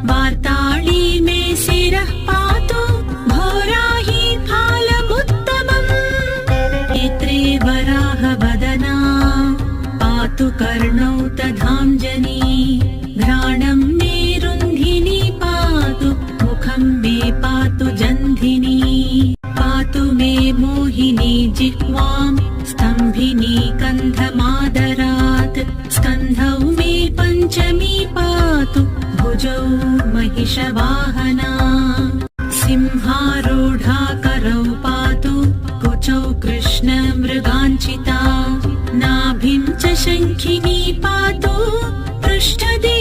वार्ताळी मे शिरः पातु घोराही फालमुत्तमम् नेत्रे वराहवदना पातु कर्णौ तथाञ्जनी घ्राणं मे रुन्धिनी पातु मुखं मे पातु जन्धिनी पातु मे मोहिनी जिह्वां स्तम्भिनी कन्धमादरात् स्कन्धौ मे पञ्चमी पातु भुजौ महिषवाहना सिंहारूढा करौ पातु कुचौ कृष्णमृगाञ्चिता नाभिं च शङ्खिनी पातु पृष्ठदे